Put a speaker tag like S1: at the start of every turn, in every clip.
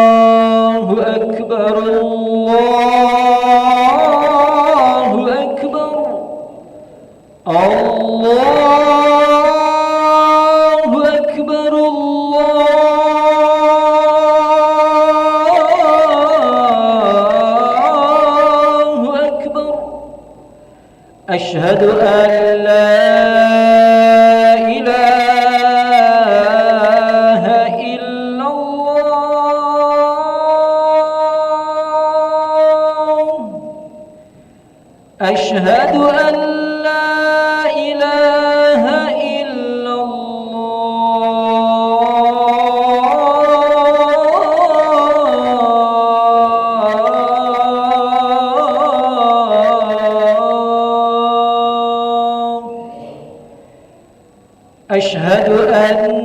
S1: الله أكبر الله أكبر الله أكبر الله أكبر أشهد أن لا إله إلا الله أشهد أن لا إله إلا الله أشهد أن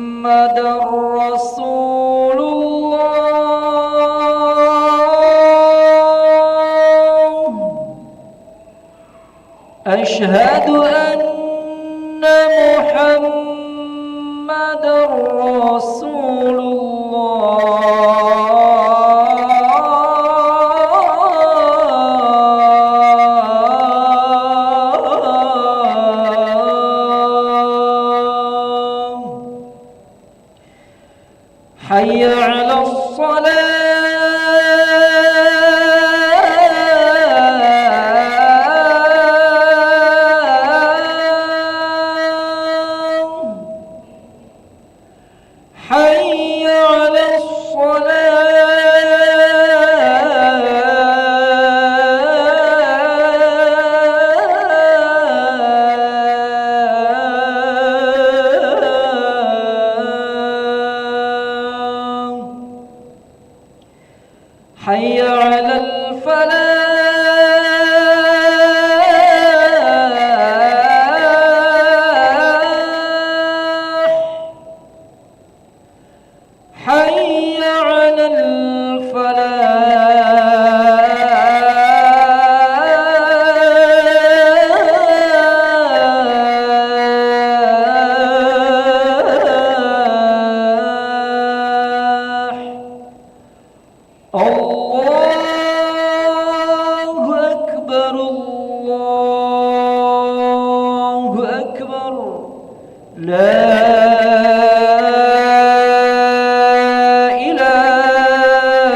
S1: محمدًا رسول الله أشهد أن محمدًا رسول حي على الصلاة حي على حي على الفلاح حي على الفلاح الله أكبر الله أكبر لا إله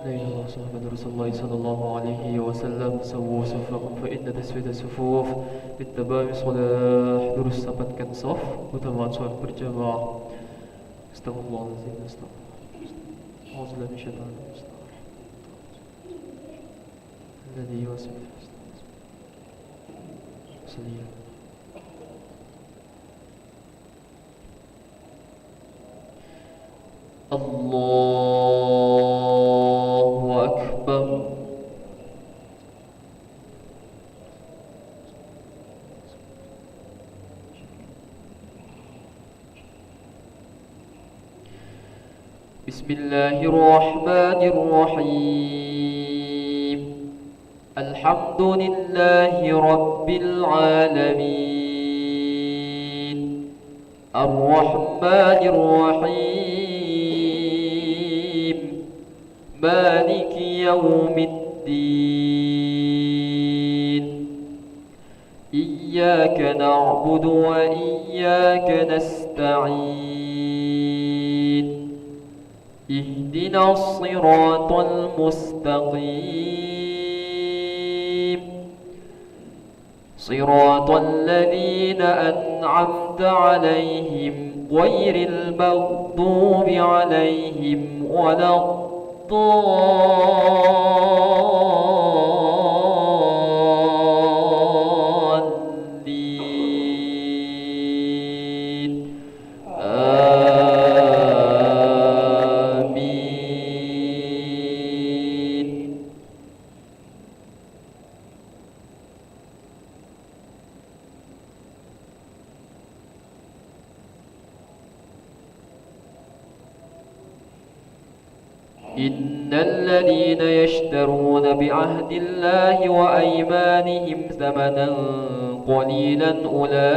S2: أيها صحابة رسول الله صلى الله عليه وسلم, سووا sufakum fa inna taswida sufuf bittabami solah. Lurus rapatkan saf, utamaan solat berjamaah. Astagfirullahaladzim, astagfirullah. Auzubillahi minasyaitonir rajim. Alladzi yuwaswisu fi sudur. Allahu Akbar. Bismillahirrahmanirrahim. Alhamdulillahi Rabbil alamin. Ar-Rahmanir-Rahim. Maliki yawmiddin. Iyyaka na'budu wa iyyaka nasta'in. Ihdinas siratal mustaqim. Siratal ladzina an'amta 'alaihim ghairil maghdubi 'alaihim waladdallin. Amin. Innal ladzina yashtaruna bi'ahdillahi wa aymanihim thamanan qalilan ulaika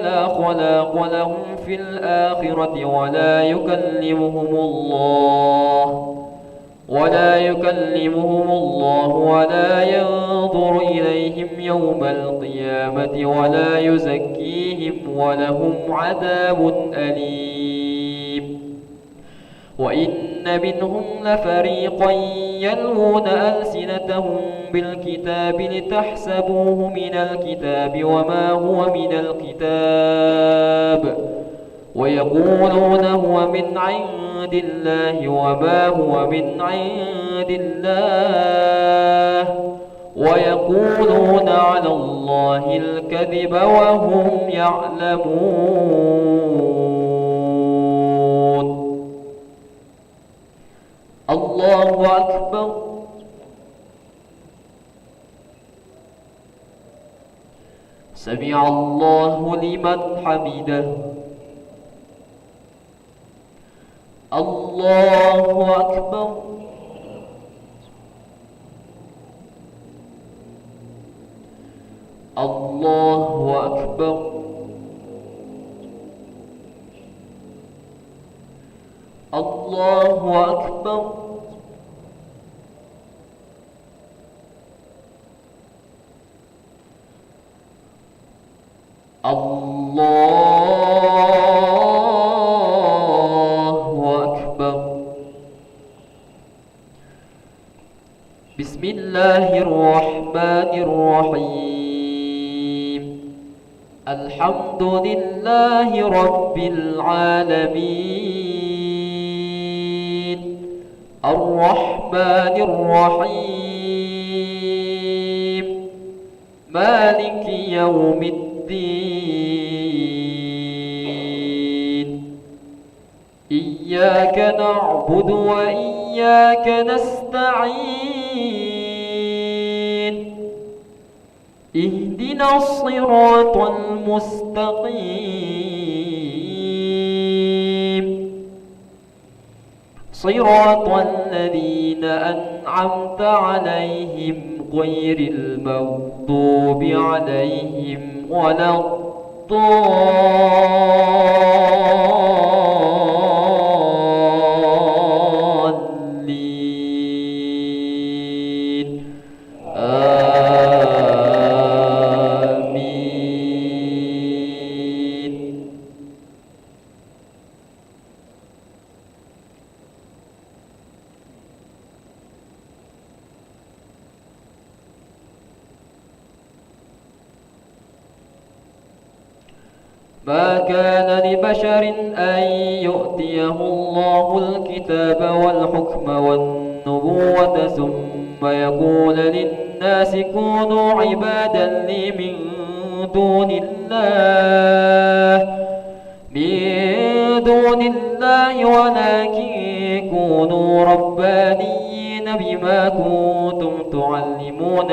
S2: la khalaqa lahum fil akhirati wa la yukallimuhum Allah wa la yanzuru ilayhim yawmal qiyamati wa la yuzakkihim wa lahum 'adabun alim. Wa inna minhum lafariqan yalwuna alsinatahum bil kitabi litahsabuhu minal kitabi wa ma huwa minal kitab wa yaquluna huwa min 'indillahi wa ma huwa min 'indillah wa yaquluna 'ala Allahi al-kadhiba wa hum ya'lamun. Allahu Akbar. Sami'a Allahu liman hamidah. Allahu Akbar. Allahu Akbar. Allahu Akbar. Allahu Akbar. Bismillahirrahmanirrahim. Alhamdulillahi Rabbil alamin. Ar-Rahmanir-Rahim. Maliki yawmiddin. Iyyaka na'budu wa iyyaka nasta'in. Ihdinas siratal mustaqim. Siratal ladzina an'amta 'alaihim
S1: غير المغضوب عليهم ولا الضالين آمين. ما كان لبشر أن يؤتيه الله الكتاب والحكم والنبوة ثم يقول للناس كونوا عبادا لي من دون الله ولكن كونوا ربانيين بما كنتم تعلمون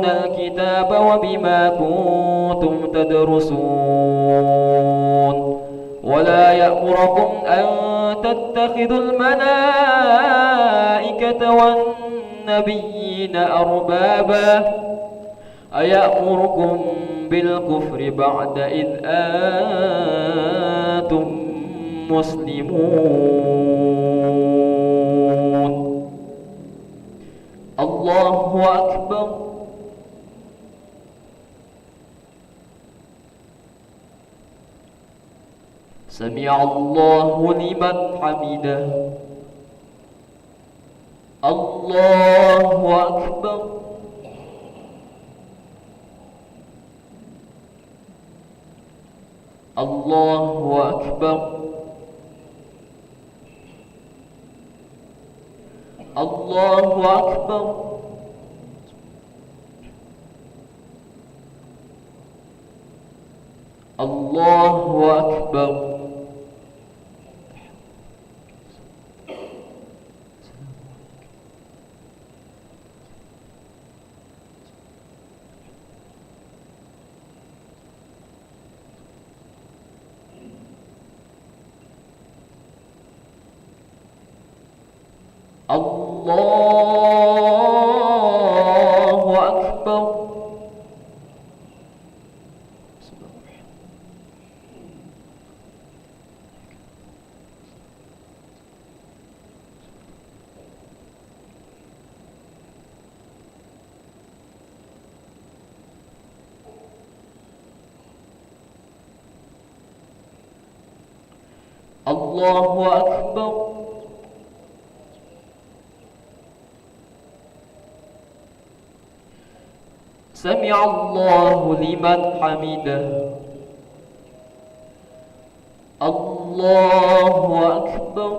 S1: الكتاب وبما كنتم تدرسون ولا يأمركم أن تتخذوا الملائكة والنبيين أربابا أيأمركم بالكفر بعد إذ أنتم مسلمون. الله أكبر. سمع الله لمن حمده. الله أكبر. الله أكبر. الله أكبر. الله أكبر. الله أكبر. الله أكبر. سمع الله لمن حمده. الله أكبر.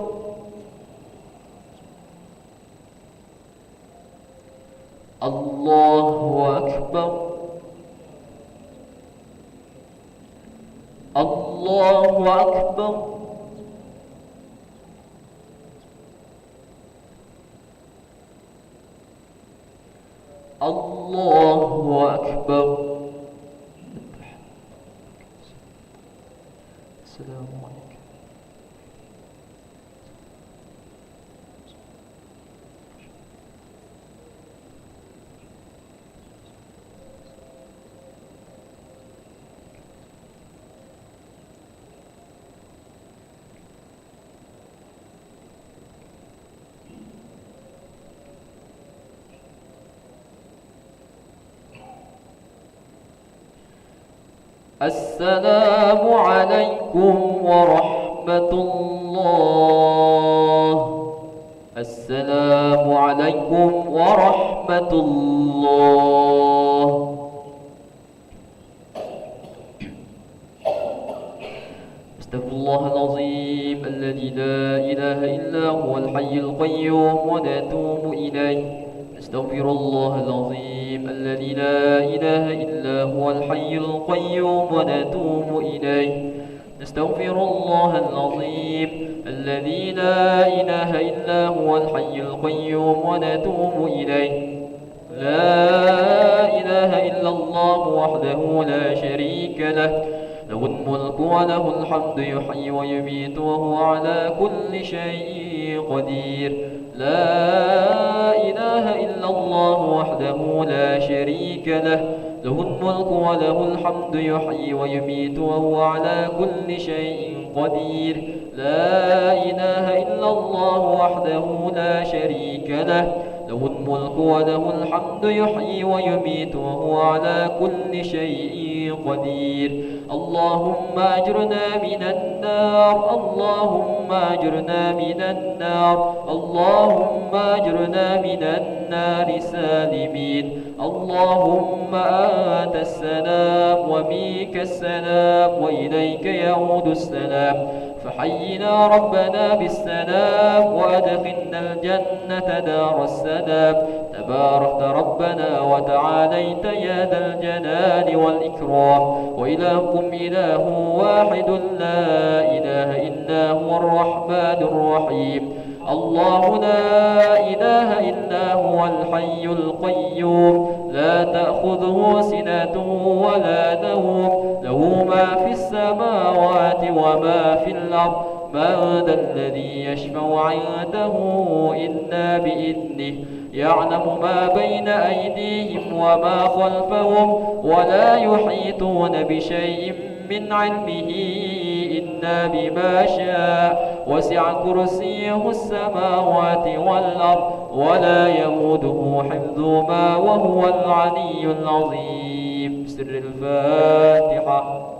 S1: الله أكبر. الله أكبر. الله أكبر. السلام عليكم. السلام عليكم ورحمة الله. السلام عليكم ورحمة الله. استغفر الله العظيم الذي لا إله إلا هو الحي القيوم ونتوب إليه. استغفر الله العظيم الذي لا إله إلا هو الحي القيوم ونتوب إليه. نستغفر الله العظيم الذي لا إله إلا هو الحي القيوم ونتوب إليه. لا إله إلا الله وحده لا شريك له، له الملك وله الحمد يحيي ويميت وهو على كل شيء قدير. لا إله إلا الله وحده لا شريك له له الملك وله الحمد يحيي ويميت وهو على كل شيء قدير لا إله إلا الله وحده لا شريك له له الملك وله الحمد يحيي ويميت وهو على كل شيء قدير اللهم أجرنا من النار اللهم أجرنا من النار اللهم أجرنا من النار سالمين اللهم أنت السلام ومنك السلام وإليك يعود السلام فحينا ربنا بالسلام وأدخلنا الجنة دار السلام تباركت ربنا وتعاليت يا ذا الجلال والإكرام وإلهكم إله واحد لا إله إلا هو الرحمن الرحيم الله لا إله إلا هو الحي القيوم لا تأخذه سنة ولا نوم له ما في السماوات وما في الأرض من ذا الذي يشفع عنده إلا بإذنه يعلم ما بين أيديهم وما خلفهم ولا يحيطون بشيء من علمه إلا بما شاء وسع كرسيه السماوات والأرض ولا يؤوده حفظهما وهو العلي العظيم. سر الفاتحة.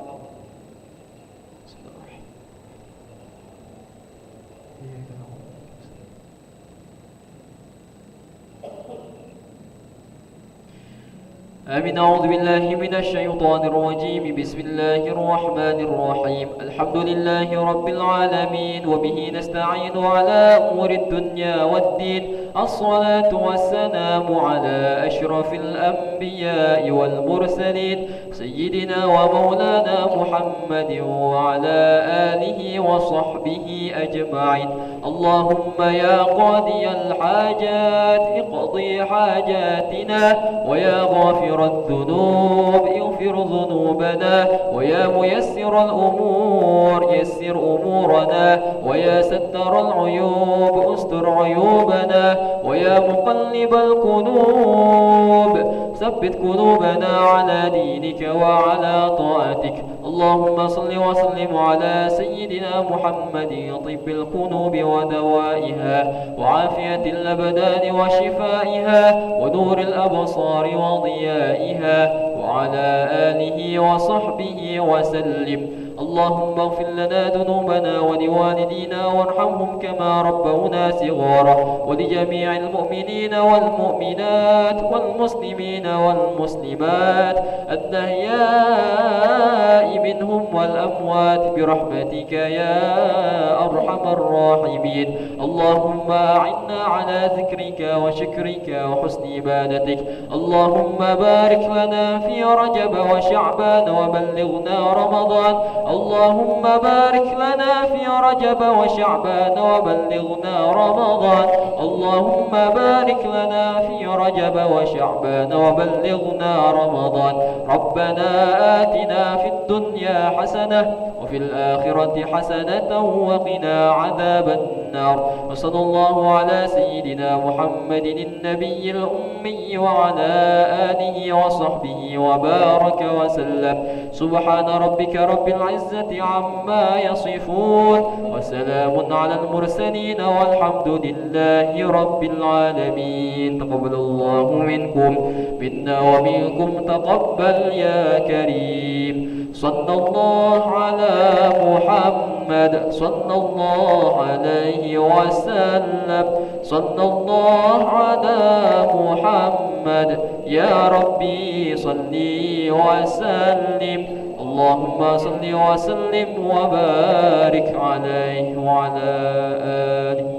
S1: آمين. أعوذ بالله من الشيطان الرجيم. بسم الله الرحمن الرحيم. الحمد لله رب العالمين وبه نستعين على أمور الدنيا والدين. الصلاة والسلام على أشرف الأنبياء والمرسلين سيدنا ومولانا محمد وعلى آله وصحبه أجمعين. اللهم يا قاضي الحاجات اقضي حاجاتنا ويا غافر الذنوب اغفر ذنوبنا ويا ميسر الأمور يسر أمورنا ويا ستر العيوب استر عيوبنا ويا مقلب القلوب ثبت قلوبنا على دينك وعلى طاعتك. اللهم صل وسلم على سيدنا محمد طب القلوب ودوائها وعافية الأبدان وشفائها ونور الأبصار وضيائها وعلى آله وصحبه وسلم. اللهم اغفر لنا ذنوبنا ولوالدينا وارحمهم كما ربونا صغارا ولجميع المؤمنين والمؤمنات والمسلمين والمسلمات الأحياء منهم والأموات برحمتك يا أرحم الراحمين. اللهم أعنا على ذكرك وشكرك وحسن عبادتك. اللهم بارك لنا في رجب وشعبان وبلغنا رمضان. اللهم بارك لنا في رجب وشعبان وبلغنا رمضان. اللهم بارك لنا في رجب وشعبان وبلغنا رمضان. ربنا آتنا في الدنيا حسنة وفي الآخرة حسنة وقنا عذاب النار. وصلى الله على سيدنا محمد النبي الأمي وعلى آله وصحبه وبارك وسلم. سبحان ربك رب العزة عما يصفون وسلام على المرسلين والحمد لله رب العالمين. تقبل الله منكم منا ومنكم تقبل يا كريم. صلى الله على محمد صلى الله عليه وسلم. صلى الله على محمد يا ربي صلي وسلم. اللهم صل وسلم وبارك عليه وعلى آله